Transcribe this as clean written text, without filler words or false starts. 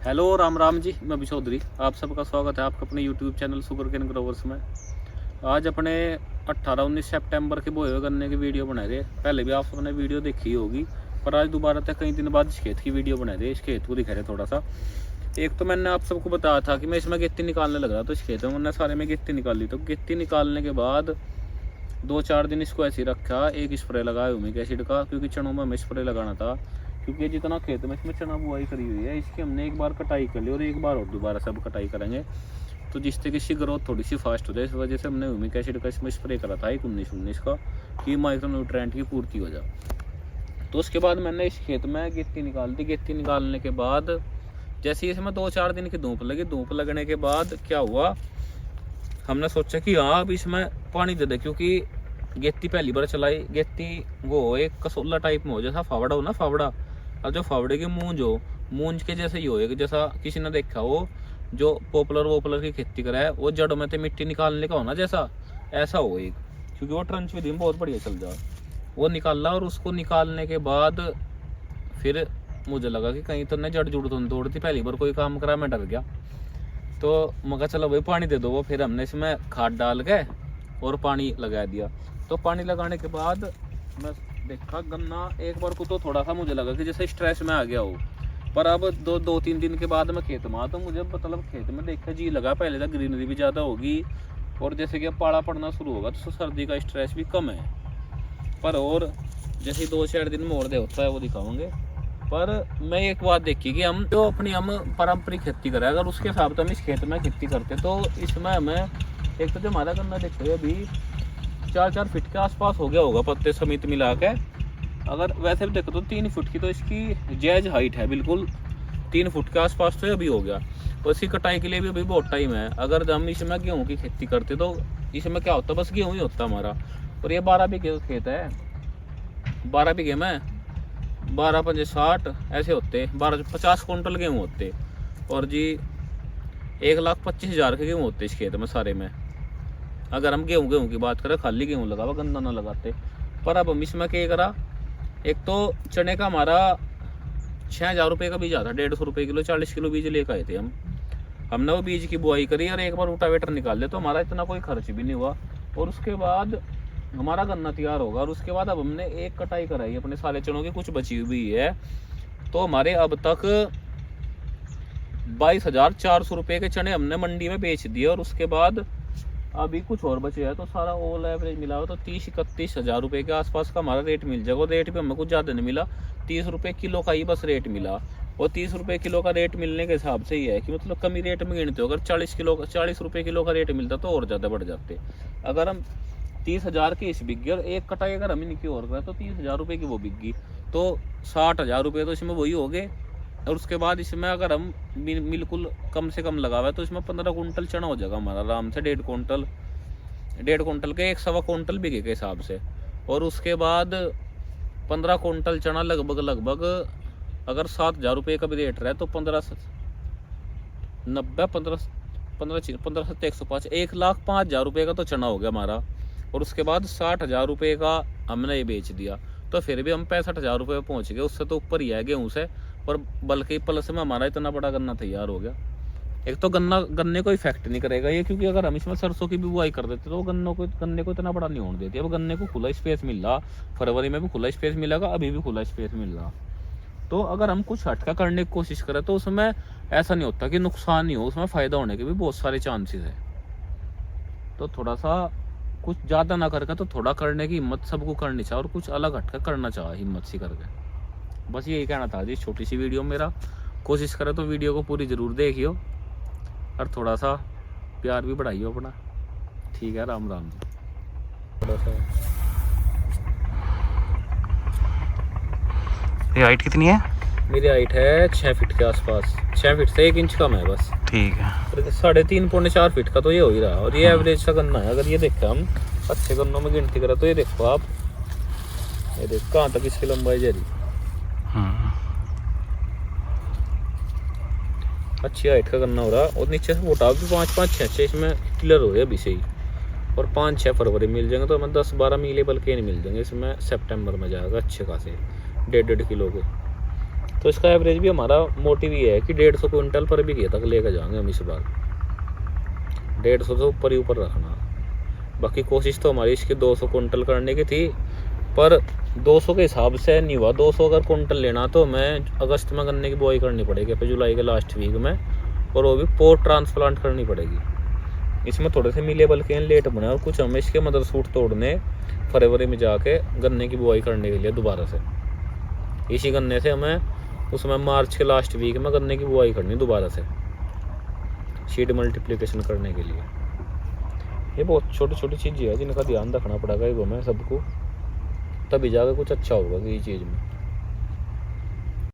Hello Ram Ram ji, मैं अभी चौधरी। आप सबका स्वागत है आपका अपने यूट्यूब चैनल सुगरकेन ग्रोवर्स में। आज अपने 18-19 सितंबर के बोए हुए गन्ने की वीडियो बना रहे। पहले भी आप सबने वीडियो देखी होगी, पर आज दोबारा तक कई दिन बाद इस खेत की वीडियो बना रहे। इस खेत को दिखा रहे थोड़ा सा। एक तो मैंने आप सबको बताया था कि मैं इसमें गिट्टी निकालने लग रहा, तो इस खेत में मैंने सारे में गिट्टी निकाली। तो गिट्टी निकालने के बाद 2-4 दिन इसको ऐसे ही रखा। एक स्प्रे लगाया ह्यूमिक एसिड का, क्योंकि चनों में हमें स्प्रे लगाना था, क्योंकि जितना खेत में इसमें चना बुआई करी हुई है, इसकी हमने एक बार कटाई कर ली और एक बार और दोबारा सब कटाई करेंगे, तो जिससे कि इसकी ग्रोथ थोड़ी सी फास्ट हो जाए। इस वजह से हमने ह्यूमिक एसिड का इसमें स्प्रे करा था 19-19 का, कि माइक्रो न्यूट्रिएंट की पूर्ति हो जाए। तो उसके बाद मैंने इस खेत में गिट्टी निकाल दी। गिट्टी निकालने के बाद जैसे ही इसमें 2-4 दिन की धूप लगी। धूप लगने के बाद क्या हुआ, हमने सोचा कि हाँ अब इसमें पानी दे दे, क्योंकि गिट्टी पहली बार चलाई। गिट्टी वो एक कसोला टाइप में हो, जैसा फावड़ा हो ना, फावड़ा। और जो फावड़े की मूंज हो, मूंज के जैसे ही हो, एक जैसा किसी ने देखा हो जो पॉपुलर वोपुलर की खेती करा है, वो जड़ में से मिट्टी निकालने का हो ना, जैसा ऐसा हो एक, क्योंकि वो ट्रंच विधि में बहुत बढ़िया चल जाए। वो निकाला और उसको निकालने के बाद फिर मुझे लगा कि कहीं तो नहीं जड़ जुड़ तो तोड़ती। पहली बार कोई काम करा, मैं डर गया। तो मगर चलो भाई पानी दे दो। वो फिर हमने इसमें खाद डाल के और पानी लगा दिया। तो पानी लगाने के बाद मैं देखा गन्ना एक बार को तो थोड़ा सा मुझे लगा कि जैसे स्ट्रेस में आ गया हो, पर अब 2-3 दिन के बाद मैं खेत में आया तो मुझे मतलब खेत में देखा जी लगा पहले तक ग्रीनरी भी ज़्यादा होगी, और जैसे कि अब पाला पड़ना शुरू होगा तो सर्दी का स्ट्रेस भी कम है। पर और जैसे 2-4 दिन में और दे होता है वो दिखाओगे। पर मैं एक बात देखी कि हम पारंपरिक खेती करें, अगर उसके हिसाब से हम इस खेत में खेती करते तो इसमें हमें एक तो जो हमारा गन्ना देखो अभी 4-4 फीट के आसपास हो गया होगा पत्ते समेत मिला के। अगर वैसे भी देखो तो 3 फुट की तो इसकी जायज हाइट है, बिल्कुल 3 फुट के आसपास तो अभी हो गया। और इसकी कटाई के लिए भी अभी बहुत टाइम है। अगर हम इसमें गेहूँ की खेती करते तो इसमें क्या होता, बस गेहूँ ही होता हमारा। और ये 12 बीघे का खेत है। 12 बीघे में 12×5 = 60 ऐसे होते, 12-50 कुंटल गेहूँ होते। और जी 1,25,000 के गेहूँ होते इस खेत में सारे में। अगर हम गेहूँ की बात करें, खाली गेहूँ लगावा, गन्ना ना लगाते। पर अब हम इसमें क्या करा, एक तो चने का हमारा 6,000 रुपये का बीज आता, 150 रुपये किलो, 40 किलो बीज लेकर आए थे हम। हमने वो बीज की बुआई करी और एक बार रोटावेटर निकाल लिया, तो हमारा इतना कोई खर्च भी नहीं हुआ। और उसके बाद हमारा गन्ना तैयार होगा। और उसके बाद अब हमने एक कटाई कराई अपने सारे चनों की, कुछ बची हुई है। तो हमारे अब तक 22,400 रुपये के चने हमने मंडी में बेच दिए। और उसके बाद अभी कुछ और बचे हैं, तो सारा ऑल एवरेज मिला हुआ तो 30-31 हज़ार रुपये के आसपास का हमारा रेट मिल जाएगा। रेट भी हमें कुछ ज़्यादा नहीं मिला, 30 रुपये किलो का ही बस रेट मिला। और 30 रुपये किलो का रेट मिलने के हिसाब से ही है कि मतलब कमी रेट में गिनते हो। अगर 40 रुपये किलो का रेट मिलता तो और ज़्यादा बढ़ जाते। अगर हम 30,000 की इस बिक गई और एक कटाई अगर हम इनकी और करें तो 30,000 रुपये की वो बिक गई, तो 60,000 रुपये तो इसमें वही हो गए। और उसके बाद इसमें अगर हम बिल्कुल कम से कम लगा हुआ है तो इसमें 15 कुंटल चना हो जाएगा हमारा आराम से। 1.5 कुंटल के 1.25 कुंटल बीघे के हिसाब से। और उसके बाद 15 कुंटल चना लगभग अगर 7,000 रुपये का भी रेट रहा है तो 15,7 1,05,000 रुपये का तो चना हो गया हमारा। और उसके बाद 60,000 रुपये का हमने ये बेच दिया, तो फिर भी हम 65,000 रुपये पहुँच गए। उससे तो ऊपर ही है गेहूँ से, और बल्कि प्लस में हमारा इतना बड़ा गन्ना तैयार हो गया। एक तो गन्ने को इफेक्ट नहीं करेगा ये, क्योंकि अगर हम इसमें सरसों की भी बुआई कर देते तो गन्ने को इतना बड़ा नहीं होने देती। अब गन्ने को खुला स्पेस मिल रहा, फरवरी में भी खुला स्पेस मिलेगा, अभी भी खुला स्पेस मिल रहा। तो अगर हम कुछ हटका करने की कोशिश करें तो उसमें ऐसा नहीं होता कि नुकसान नहीं हो, उसमें फ़ायदा होने के भी बहुत सारे चांसेस है। तो थोड़ा सा कुछ ज़्यादा ना करके तो थोड़ा करने की हिम्मत सबको करनी चाहिए, और कुछ अलग हटका करना चाहिए हिम्मत सी करके। बस यही कहना था जी, छोटी सी वीडियो मेरा। कोशिश करें तो वीडियो को पूरी ज़रूर देखियो और थोड़ा सा प्यार भी बढ़ाइयो अपना। ठीक है, राम राम जी। थोड़ा सा ये हाइट कितनी है? मेरी हाइट है 6 फीट के आसपास, 6 फीट से 1 इंच कम है बस। ठीक है। 3.5-4 फीट का तो ये हो ही रहा। और ये एवरेज सा गन्ना है। अगर ये देखा हम अच्छे गन्नों में गिनती करें तो ये देखो आप, ये देखो कहाँ तक इसकी लंबाई जा रही। अच्छी हाइट का गन्ना हो रहा। और नीचे से मोटा भी 5-5-6 इसमें क्लियर हो रहे अभी से ही। और 5-6 फरवरी मिल जाएंगे तो हमें 10-12 मीले बल्कि नहीं मिल जाएंगे। इसमें सितंबर में जाएगा अच्छे खासे 1.5 किलो के। तो इसका एवरेज भी हमारा मोटिव ये है कि 150 क्विंटल पर भी किया तक लेकर जाएंगे हम इस बार। 150 से ऊपर ही ऊपर रखना। बाकी कोशिश तो हमारी इसकी 200 क्विंटल करने की थी, पर 200 के हिसाब से नहीं हुआ। 200 अगर क्विंटल लेना तो हमें अगस्त में गन्ने की बुआई करनी पड़ेगी, फिर जुलाई के लास्ट वीक में, और वो भी पोर्ट ट्रांसप्लांट करनी पड़ेगी। इसमें थोड़े से मिलेबल के लेट बने, और कुछ हमें इसके मदर सूट तोड़ने फरवरी में जाके गन्ने की बुआई करने के लिए दोबारा से। इसी गन्ने से हमें उसमें मार्च के लास्ट वीक में गन्ने की बुआई करनी दोबारा से, सीड मल्टीप्लिकेशन करने के लिए। ये बहुत छोटी छोटी चीज़ें हैं जिनका ध्यान रखना पड़ेगा हमें सबको, तभी जाकर कुछ अच्छा होगा किसी चीज़ में।